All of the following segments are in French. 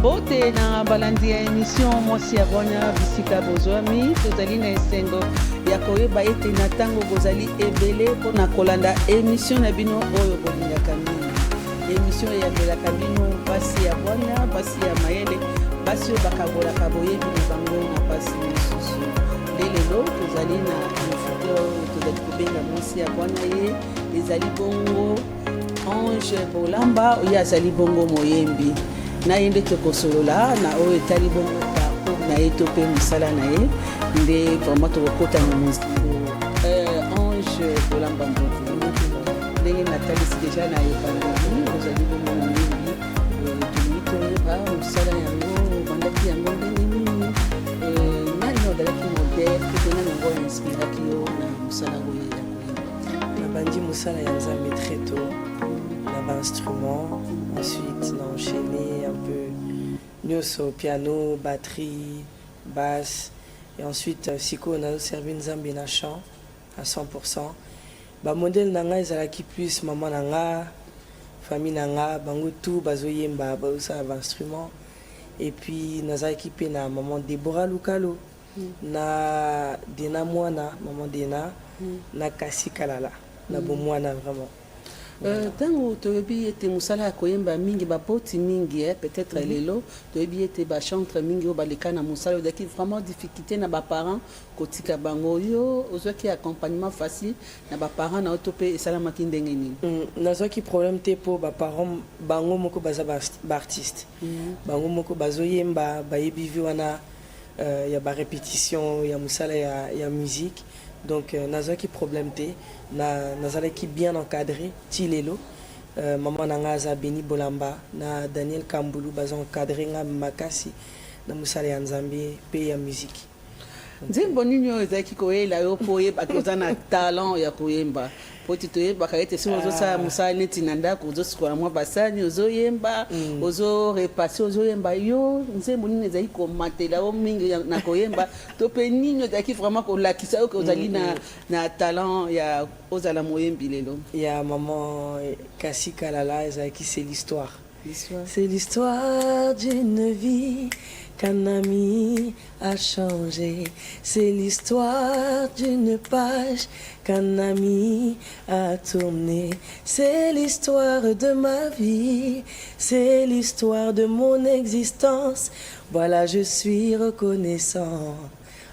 Bote na balandi ya émission mwasi ya bwana bisika bozwami tozali na esengo ya koyeba ete na ntango bozali ebele mpona kolanda émission na bino oyo bolingaka mingi. Émission eyambelaka bino mpasi ya bwana mpasi ya mayele basi oyo bakabolaka boyebi na bango na mpasi mosusu. Lelelo tozali na invité oyo tozali kobenga mwasi ya bwana ye ezali bongo Ange Bolamba oyo azali bongo moyembi na ye nde tokosolola na oyo etali bongo parcours na ye to mpe mosala na ye nde vraiment tokokota na mosiko Ange Bolamba mbote ndenge natalisi deja na epandeli ozali bongo moyembi tolingi toyeba mosala yango obandaki yango ndenge nini nani ozalaki modele mpe nani yango inspiraki yo na mosala oyo ya koyemba. Nabandi mosala ya Nzambe très tôt instrument, ensuite on a enchaîné un peu nyoso, piano, batterie, basse et ensuite siko on a servi Nzambe na chant à 100%. Ba modèle nanga ezalaki plus maman nanga, famille nanga, bango tout bazoyemba baosa instrument et puis nazalaki pe na maman Deborah Lukalo na Dena Mwana, maman Dena na Kasi Kalala na bomwana vraiment. Tango toyebi ete mosala ya koyemba mingi bapoti mingi peut-être lelo toyebi ete bachantre mingi oyo baleka na mosala ozalaki vraiment difficulté na baparent kotika bango yo ozwaki accompagnement facile na baparent na yo to mpe esalamaki ndenge nini? Nazwaki problème te mpo baparent bango moko baza baartiste bango moko bazoyemba bayebi vi wana ya barépétition ya mosala ya musique. Donc nazaki problème te nazalaki bien encadré tilelo maman nanga aza Beni Bolamba na Daniel Kambulu baza encadré nga makasi na mosala ya Nzambe pe ya musique. Nzembo nini oyo ezalaki koyela yo mpo oyebaki oza na talent ya koyemba po ti toyebaka ete soki ozosala mosala neti na ndako ozosikola mwa basani ozoyemba ozorepase ozoyemba yo nzembo nini ezalaki komatela yo mingi na koyemba to mpe nini ezalaki vraiment kolakisa yo ke ozali na talent ya ozala moyembi lelo? Ya maman Kasi Kalala ezalaki c'est l'histoire. C'est l'histoire d'une vie qu'un ami a changé. C'est l'histoire d'une page qu'un ami a tournée. C'est l'histoire de ma vie. C'est l'histoire de mon existence. Voilà, je suis reconnaissant.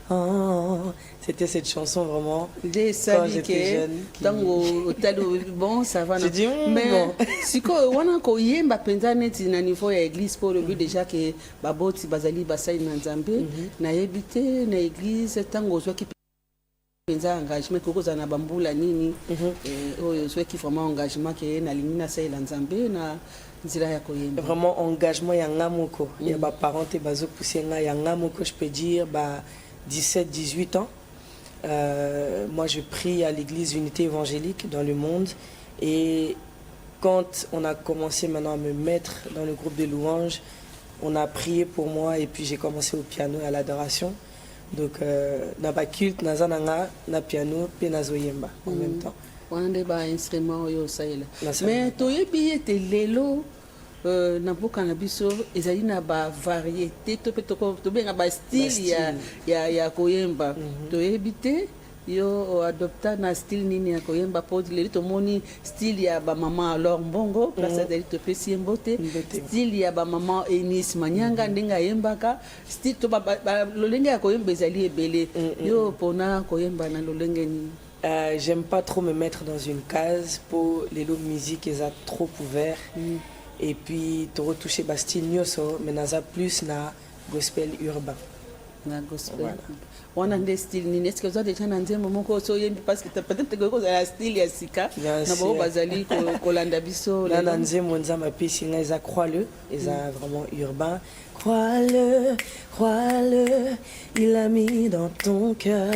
Oh, c'était cette chanson vraiment quand j'étais jeune. Bon, ça va. J'ai dit, mais bon. Si on a koyemba penza neti na niveau ya église pour le but déjà que baboti bazali basai na Nzambe na yebite na église tango zo ki penza engagement koko za na bambula nini oyo zo ki vraiment engagement ke na limina sai la Nzambe na nzira ya koyemba. Vraiment engagement ya ngamoko ya ba parents te bazo pousser nga ya ngamoko, je peux dire 17-18 ans. Moi, je prie à l'église Unité évangélique dans le monde. Et quand on a commencé maintenant à me mettre dans le groupe de louanges, on a prié pour moi et puis j'ai commencé au piano et à l'adoration. Donc, na ba culte, na zananga, na piano, pe na zoyemba en même temps. On a ba instrument yo saïla. Mais toyebi ete lelo na mboka na biso ezali na ba variété to pe to benga ba style ya koyemba toyebi te yo adopta na style nini ya koyemba po leli tomoni style ya ba maman alors mbongo place ezali to pesi mbote style ya ba maman Enis Manyanga ndenga yembaka style to ba lolenge ya koyemba ezali ebele yo pona koyemba na lolenge ni? J'aime pas trop me mettre dans une case pour les lots de musique ils ont trop ouvert. Et puis tu retouches Bastille Nyoso, mais naza plus na gospel urbain. Na gospel. On a des styles ni est-ce que vous avez déjà nanzé moment ko so yembi parce que peut-être que la style ya sika na bo bazali ko landa biso na nanzé monza ma pesi nga eza crois-le, eza vraiment urbain. Crois-le, crois-le, il a mis dans ton cœur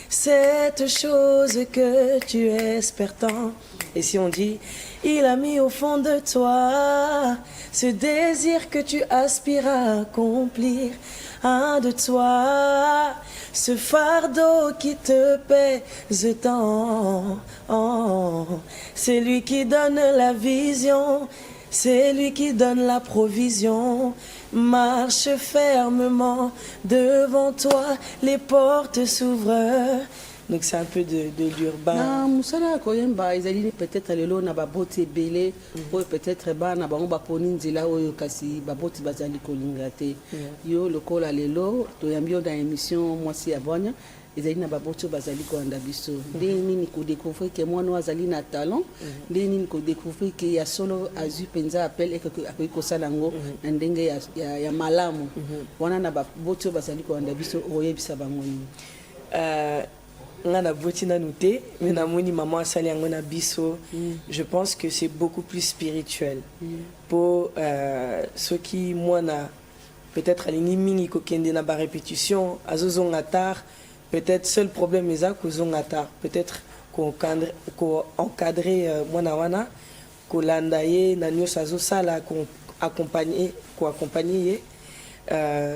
cette chose que tu espères tant. Et si on dit, il a mis au fond de toi ce désir que tu aspires à accomplir, un de toi, ce fardeau qui te pèse tant. C'est lui qui donne la vision, c'est lui qui donne la provision. Marche fermement devant toi, les portes s'ouvrent. Donc c'est un peu de l'urbain. Na musala koyemba ezali peut-être lelo na baboti ebele oyo peut-être bana bango baponi nzela oyo kasi baboti bazali kolinga te yo lokola lelo toyambi yo na émission mwasi ya bwanya ezali na baboti oyo bazali kolanda biso nde nini kodécouvrir ke mwana oyo azali na talent nde nini kodécouvrir ke ya solo azwi mpenza appel akoki kosala yango na ndenge ya malamu wana na baboti oyo bazali kolanda biso oyebisa bango nini nga na boti nanu te mais namoni maman asali yango na biso. Je pense que c'est beaucoup plus spirituel pour ceux qui mwana peut-être alingi mingi kokende na ba répétition azozonga tard, peut-être seul problème eza kozonga tard, peut-être ko encadrer mwana wana kolanda ye na nyonso azosala ko accompagner ye.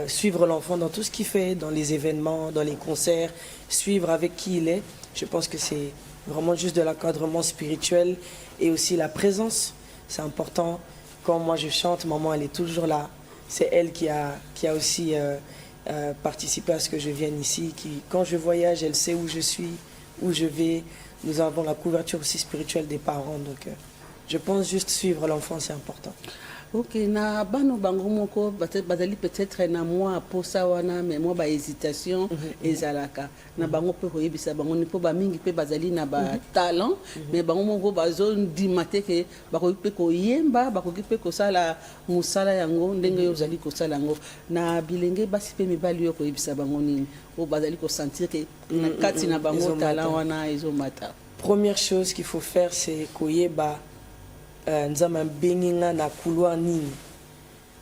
Suivre l'enfant dans tout ce qu'il fait, dans les événements, dans les concerts, suivre avec qui il est. Je pense que c'est vraiment juste de l'encadrement spirituel et aussi la présence. C'est important. Quand moi je chante, maman elle est toujours là. C'est elle qui a aussi participé à ce que je vienne ici. Quand je voyage, elle sait où je suis, où je vais. Nous avons la couverture aussi spirituelle des parents. Donc je pense juste suivre l'enfant, c'est important. Ok, na bano bango moko bazali peut-être na moi posa wana mais moi ba hésitation ezalaka na bango pe koyebisa bango ni po ba mingi pe bazali na ba talent mais bango moko bazo ndimate ke bakoki pe koyemba bakoki pe kosala musala yango ndenge yo zali kosala yango na bilenge basi pe mibali yo koyebisa bango nini o bazali ko sentir ke na kati na bango talent wana ezomata. Première chose qu'il faut faire c'est koyeba nzamba benginga na couloir nini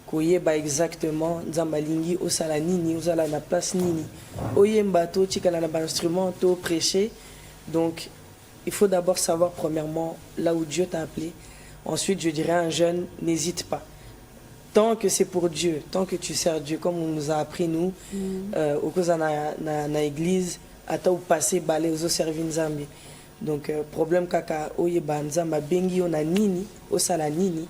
koyeba exactement nzamba lingi osala nini osala na place nini oyemba to tikala na ba instrument to prêcher. Donc il faut d'abord savoir premièrement là où Dieu t'a appelé. Ensuite je dirais à un jeune, n'hésite pas, tant que c'est pour Dieu, tant que tu sers Dieu comme on nous a appris nous au cause na église ata ou passer balé aux servir nzambe. Donc problème kaka oyeba nzamba bengi ona nini osala nini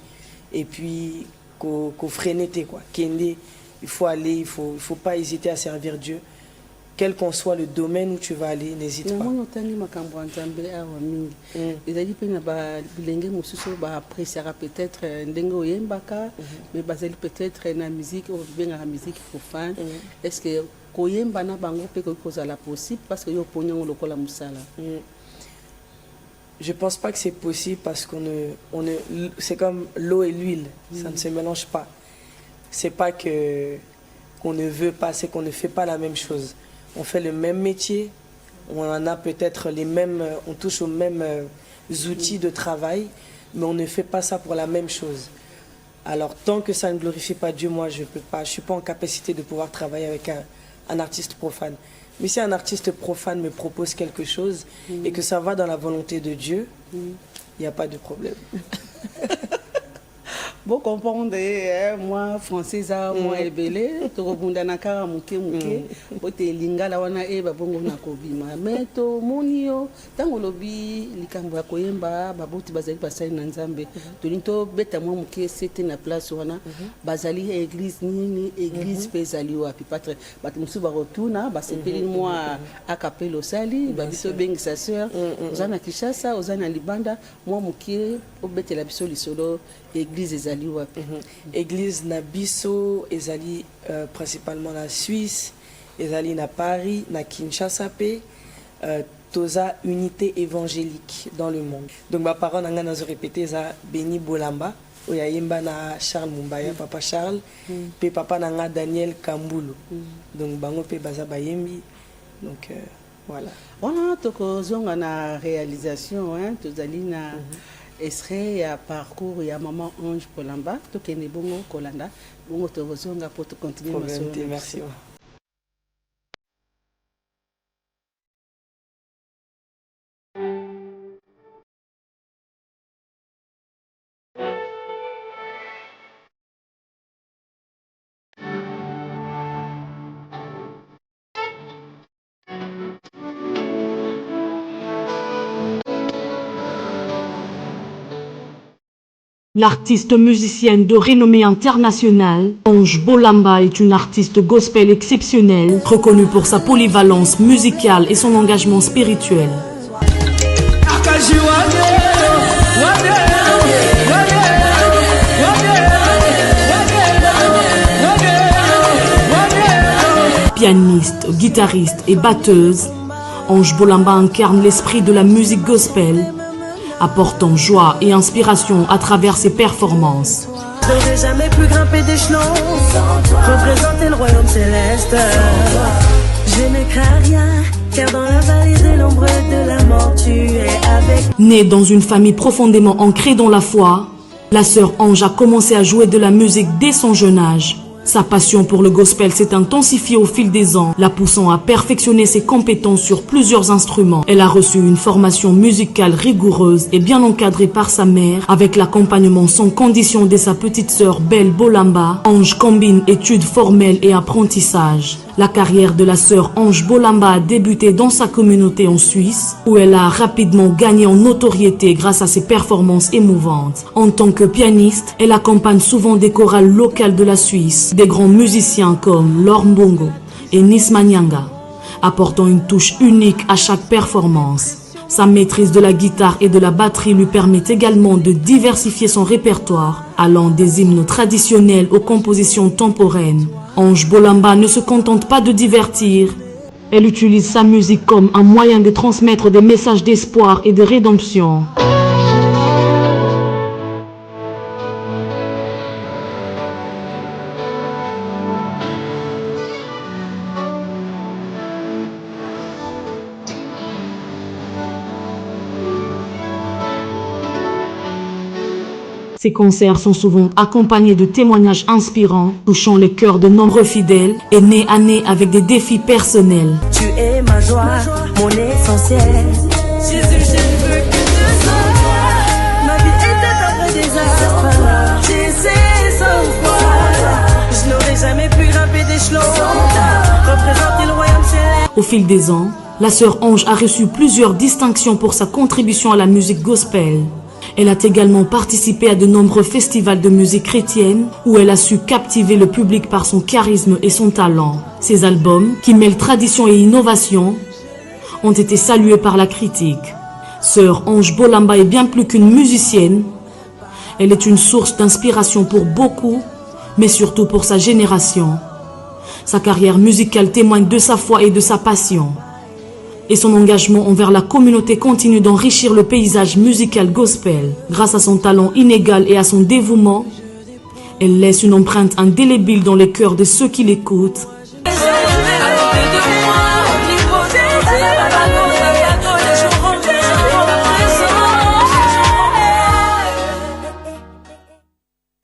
et puis ko freiner quoi kende il faut aller, il faut pas hésiter à servir Dieu quel qu'en soit le domaine où tu vas aller, n'hésite pas. Moi otani makambo nzambe awa mingi ezali pe na ba bilenge mosusu ba apprécier peut-être ndenge oyembaka mais bazali peut-être na musique ou bien la musique profane. Est-ce que koyemba na bango pe ko kozala possible parce que yo ponyango lokola musala? Je pense pas que c'est possible parce c'est comme l'eau et l'huile, ça ne se mélange pas. C'est pas qu'on ne veut pas, c'est qu'on ne fait pas la même chose. On fait le même métier, on en a peut-être on touche aux mêmes outils de travail, mais on ne fait pas ça pour la même chose. Alors tant que ça ne glorifie pas Dieu, moi je suis pas en capacité de pouvoir travailler avec un artiste profane. Mais si un artiste profane me propose quelque chose et que ça va dans la volonté de Dieu, il n'y a pas de problème. Vous comprenez, moi, française, moi, ebele, to rebunda na kara muke, bote lingala wana eba bongo na kobima. Mais to monio, tango lobi likambo ya koyemba, baboti bazali basali na nzambe. To linto beta moi muke c'était na place wana, bazali église nini, église pezali wapi patre. Bat musu ba retourna, ba sepeli moi a capello sali, ba biso bengi sa sœur, ozana Kishasa, ozana Libanda, moi muke obete la biso lisolo église ezali. Église na biso ezali principalement na Suisse, ezali na Paris, na Kinshasa pe toza unité évangélique dans le monde. Donc ma parole nanga nazo répéter za Béni Bolamba oya yemba na Charles Mumbaya papa Charles pe papa nanga Daniel Kambulu. Donc bango pe baza bayembi. Donc voilà. On a tokozonga na réalisation hein tozali na extrait ya parcours ya maman Ange Polamba tokende bongo kolanda bongo tozonga pour continuer masolo. Merci. L'artiste musicienne de renommée internationale, Ange Bolamba est une artiste gospel exceptionnelle, reconnue pour sa polyvalence musicale et son engagement spirituel. Pianiste, guitariste et batteuse, Ange Bolamba incarne l'esprit de la musique gospel, apportant joie et inspiration à travers ses performances. Je n'aurais jamais pu grimper d'échelon, représenter le royaume céleste. Je ne crains rien, car dans la vallée de l'ombre de la mort, tu es avec. Née dans une famille profondément ancrée dans la foi, la sœur Ange a commencé à jouer de la musique dès son jeune âge. Sa passion pour le gospel s'est intensifiée au fil des ans, la poussant à perfectionner ses compétences sur plusieurs instruments. Elle a reçu une formation musicale rigoureuse et bien encadrée par sa mère, avec l'accompagnement sans condition de sa petite sœur Belle Bolamba. Ange combine études formelles et apprentissage. La carrière de la sœur Ange Bolamba a débuté dans sa communauté en Suisse, où elle a rapidement gagné en notoriété grâce à ses performances émouvantes. En tant que pianiste, elle accompagne souvent des chorales locales de la Suisse, des grands musiciens comme Laure Mbongo et Nisma Nyanga, apportant une touche unique à chaque performance. Sa maîtrise de la guitare et de la batterie lui permet également de diversifier son répertoire, allant des hymnes traditionnels aux compositions contemporaines. Ange Bolamba ne se contente pas de divertir. Elle utilise sa musique comme un moyen de transmettre des messages d'espoir et de rédemption. Ces concerts sont souvent accompagnés de témoignages inspirants, touchant les cœurs de nombreux fidèles et nés à nez avec des défis personnels. Tu es ma joie, mon essentiel. Jésus, je ne veux que te sois. Ma vie était après des astres. J'essaie sans foi. Je n'aurais jamais pu grimper d'échelon, représenter le royaume céleste. Au fil des ans, la sœur Ange a reçu plusieurs distinctions pour sa contribution à la musique gospel. Elle a également participé à de nombreux festivals de musique chrétienne où elle a su captiver le public par son charisme et son talent. Ses albums, qui mêlent tradition et innovation, ont été salués par la critique. Sœur Ange Bolamba est bien plus qu'une musicienne. Elle est une source d'inspiration pour beaucoup, mais surtout pour sa génération. Sa carrière musicale témoigne de sa foi et de sa passion. Et son engagement envers la communauté continue d'enrichir le paysage musical gospel. Grâce à son talent inégal et à son dévouement, elle laisse une empreinte indélébile dans les cœurs de ceux qui l'écoutent.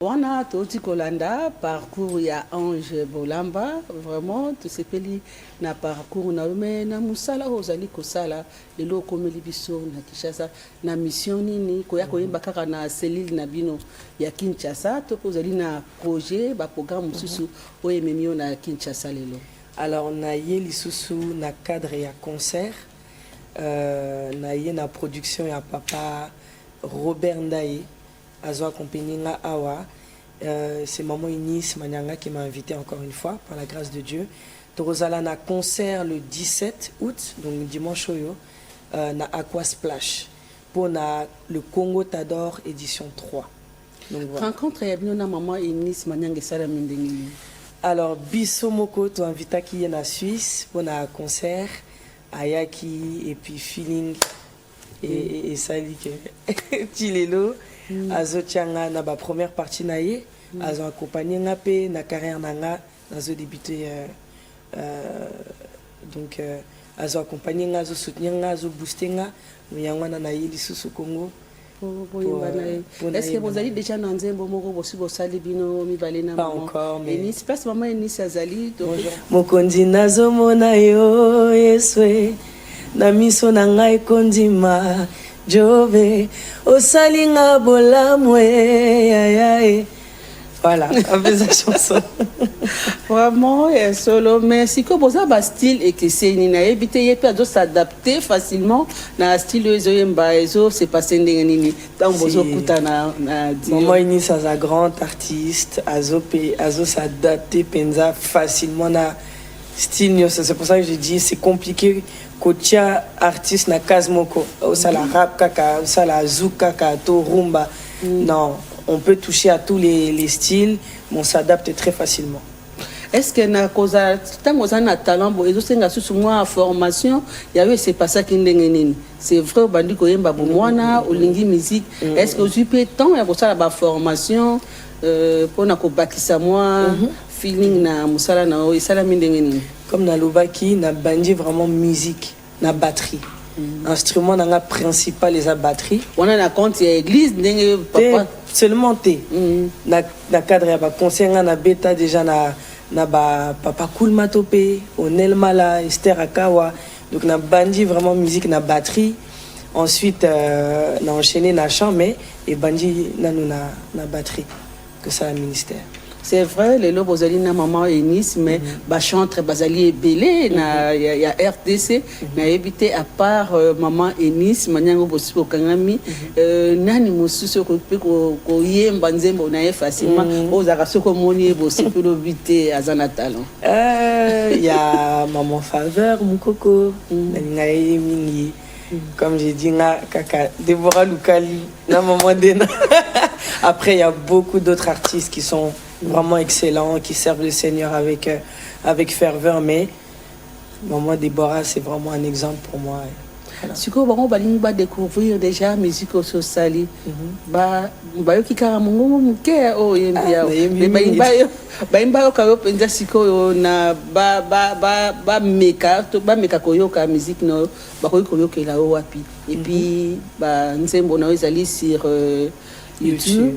Wana toti kolanda parcours ya Ange Bolamba, vraiment tout sepeli na parcours na me na musala ozali kosala lelo komeli biso na Kinshasa na mission nini koya koyemba kaka na cellule na bino ya Kinshasa to kozali na projet ba programme mususu oyememio na Kinshasa lelo. Alors na ye lisusu na cadre ya concert, na ye na production ya papa Robert Ndaye azo accompagné nga awa. C'est maman Inis Manyanga qui m'a invité encore une fois par la grâce de Dieu. Torozala na concert le 17 août, donc dimanche oyo, na Aqua Splash pour na le Congo Tador édition 3. Donc voilà. Rencontre ya bino na maman Inis Manyanga sala mindengini. Alors biso moko to invita qui est na Suisse pour na concert ayaki et puis feeling et sali que Tilelo azo tianga na ba première partie na ye azo accompagné nga pe na carrière nanga azo débuté donc azo accompagné nga azo soutenir nga azo booster nga yango na ye lisusu Congo est-ce que vous allez déjà dans nzembo moko bosi bosali bino mibale na pas encore mais ni space maman ni azali mokonzi nazo mona yo yeswe na miso na ngai kondima Jove osalinga bolamwe yayae Voilà, avec sa chanson. Vraiment, solo. Mais si que vous avez un style et que c'est une habité, il peut s'adapter facilement dans style c'est passé n'engeni. Tant vous écoutez na Maman Ini, c'est un grand artiste. Azo s'adapter penza facilement na style. C'est pour ça que je dis c'est compliqué. Kotia artiste na Kazmoko, au sala rap kaka, au sala zouk kaka, to rumba. Non. On peut toucher à tous les styles, mais on s'adapte très facilement. Est-ce que na causa tant que na talent bo ezo senga sous moi formation ya we c'est pas ça qui ndengenini c'est vrai bandi ko yemba bo mwana olingi musique est-ce que tu peux temps ya ko sala ba formation pour na ko bakisa moi feeling na musala na o sala mindengenini comme na lobaki na bandi vraiment musique na batterie. Instrument nanga principal les batterie. On a na compte église ndenge papa seulement té na cadre ya ba concert na beta déjà na ba papa Cool Matopé, Onel Mala, Esther Akawa. Donc na bandi vraiment musique na batterie. Ensuite na enchaîné na chant mais et bandi na batterie que ça le ministère. C'est vrai, les lobes aux na maman et Nice, mais bah chantre bazali et belé na ya RDC na évité à part maman et Nice manyango bosi ko kangami nani mususu ko yemba nzembo na facilement aux araso ko moni bosi pour l'obité azana talent. Ya maman Faveur mukoko na mingi. Comme j'ai dit, kaka Déborah Lukali, na maman Dena. Après, il y a beaucoup d'autres artistes qui sont vraiment excellents, qui servent le Seigneur avec ferveur, mais maman Déborah, c'est vraiment un exemple pour moi. Si on va découvrir déjà musique au Sali, bah yoki karamongo muke o yembia mais ba yoka penza siko na ba meka koyoka musique no ba koyoka la wapi et puis ba nzembo na ezali sur YouTube.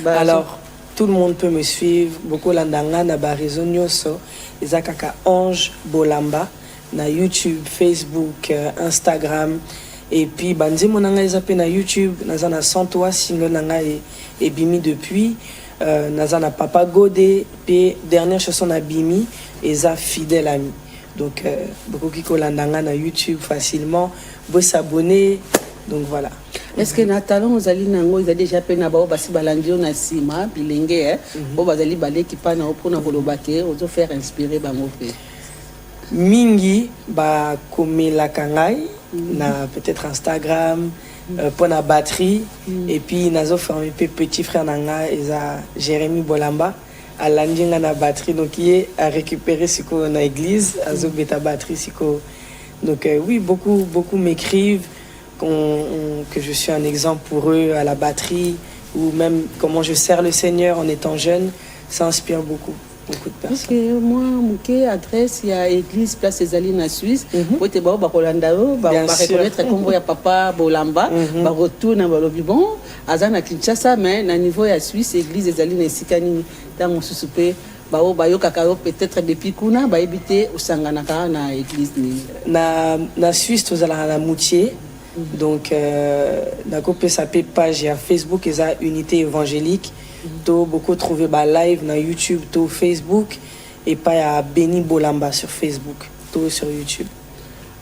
Alors tout le monde peut me suivre beaucoup landanga na ba réseau nyoso ezakaka Ange Bolamba na YouTube, Facebook, Instagram et puis banzi monanga ezape na YouTube nazana 103 single nanga et bimi depuis nazana Papa Godé puis dernière chanson na bimi eza Fidèle Ami. Donc beaucoup qui kolandanga na YouTube facilement, vous s'abonner. Donc voilà. Est-ce que Nathalie ozali nango ils a déjà pe na bao basi balandio na sima bilenge bo bazali balé ki pa na opona kolobake ozo faire inspirer bango pe. Mingi ba komela kangai na peut-être Instagram pour la batterie et puis nazo formé petit frère nanga eza Jérémy Bolamba à landinga na batterie donc il est à récupérer siko na église azo beta batterie siko donc oui beaucoup m'écrivent que je suis un exemple pour eux à la batterie ou même comment je sers le Seigneur en étant jeune, ça inspire beaucoup de personnes. Parce que moi, mon adresse, il y a église Place Ezaline à Suisse. Pour te voir, Barolandao, reconnaître comme il y a Papa Bolamba, retourne à Balobibon, Azana Kinshasa, mais à niveau de Suisse, église Ezaline et Sikani, dans mon sous-soupé. Bayo kakao peut-être depuis kuna ba éviter au sanganaka na église ni na Suisse tous à la Moutier. Donc na copé sa page ya Facebook eza unité évangélique to beaucoup trouver ba live na YouTube to Facebook et pas ya Béni Bolamba sur Facebook to sur YouTube.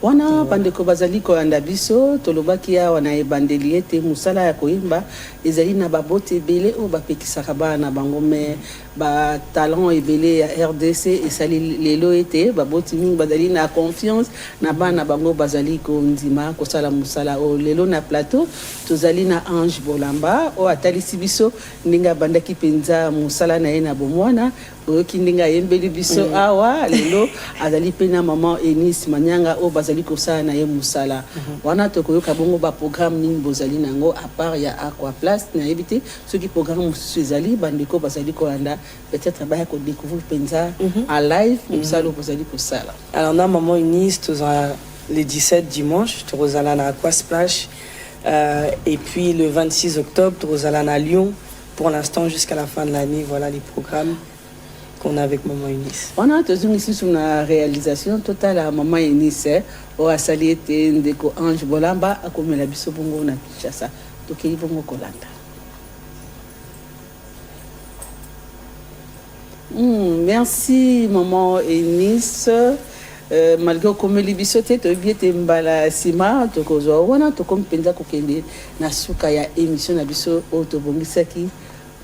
Wana bandeko bazali ko anda biso tolobaki ya wana ebandelie te musala ya koimba ezali na babote ebele o bapekisaka bana bango me ba talent ebele ya RDC esali lelo ete baboti mingi bazali na confiance na bana bango bazali ko ndima kosala musala o lelo na plateau tozali na Ange Bolamba o atalisi biso ndinga bandaki penza musala na ye na bomwana oyoki ndinga yembeli biso awa lelo azali pena maman Eunice Manyanga o bazali kosala na ye musala wana tokoyoka bongo ba programme nini bozali nango à part ya Aqua Place na éviter ceux qui programme mususu ezali bandeko bazali kolanda peut-être ba ko découvrir penza en live musala bozali kosala. Alors na maman Eunice le 17 dimanche tozala na Aqua Splash et puis le 26 octobre tozala na Lyon pour l'instant jusqu'à la fin de l'année. Voilà les programmes qu'on a avec maman Eunice. On a toujours ici sur la réalisation totale à maman Eunice au asali te ndeko Ange Bolamba akomela biso bongo na Kinshasa. Donc il bongo kolanda. Merci maman Eunice. Malgré comme libiso te bien te mbala sima to kozwa wana to comme penza kokende na suka ya émission na biso o to bongisaki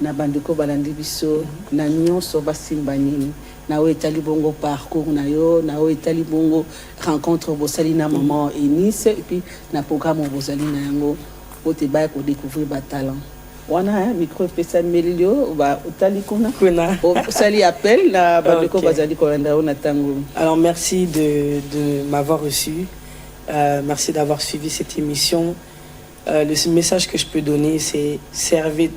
na bandeko balandi biso na nyonso basimba nini na o etali bongo parcours na yo na o etali bongo rencontre bosali na maman Eunice et puis na programme bosali na yango o te ba ko découvrir ba talent wana micro pesa melio ba utali kuna sali appel na bandeko bazali kolanda ona tango. Alors merci de m'avoir reçu. Merci d'avoir suivi cette émission. Le message que je peux donner, c'est servez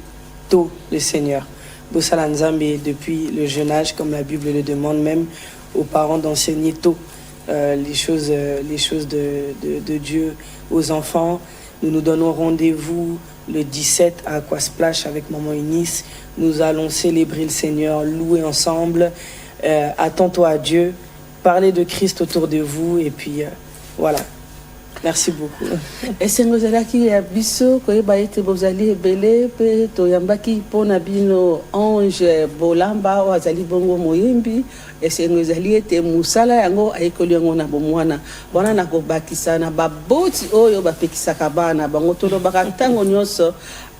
tôt le Seigneur. Bosala Nzambe depuis le jeune âge, comme la Bible le demande, même aux parents d'enseigner tôt les choses de Dieu aux enfants. Nous nous donnons rendez-vous le 17 à Aquasplash avec Maman Eunice. Nous allons célébrer le Seigneur, louer ensemble. Attends-toi à Dieu, parler de Christ autour de vous et puis voilà. Merci beaucoup. Et c'est nous qui a biso ko ba ete bozali belé pe to yambaki pona bino Ange Bolamba o azali bongo moyembi et c'est nous ete musala yango ayekoli yango na bomwana wana na ko bakisa na baboti oyo ba pekisaka bana bango to baka tango nyonso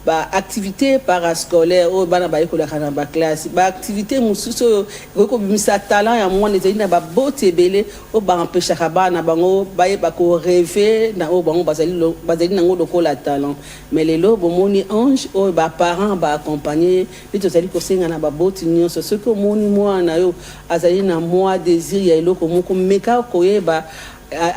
ba activité parascolaire o bana ba yekola kana ba classe ba activité mususu ko bimisa talent ya mwana ezali na ba bote ebele o ba empêcher bana bango ba ye ba ko rêver na o bango bazali nango lokola talent mais lelo bomoni Ange o ba parents ba accompagner bito zali ko senga na ba bote nyonso ce que moni mwana yo azali na moi désir ya eloko moko meka ko yeba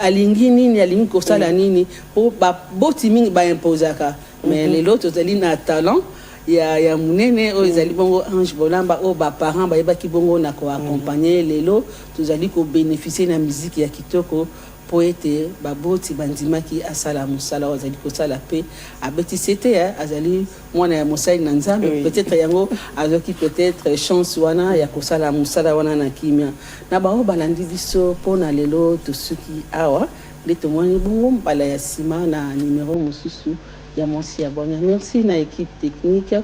alingi nini alingi ko sala nini o ba bote mingi ba imposaka. Mais les autres ont un talent. Il y a munene o ezali bongo Ange Bolamba o ba parents ba yeba ki bongo na ko accompagner lelo tozali ko bénéficier na musique ya kitoko poète baboti bandima ki asala musala ozali ko sala pe abeti c'était azali mwana ya mosai na Nzambe peut-être yango azoki peut-être chance wana ya ko sala musala wana na kimia na ba o balandi biso pona lelo to suki awa leto mwani bongo mbala ya sima na numéro mususu. Merci à bonne. Merci à l'équipe technique.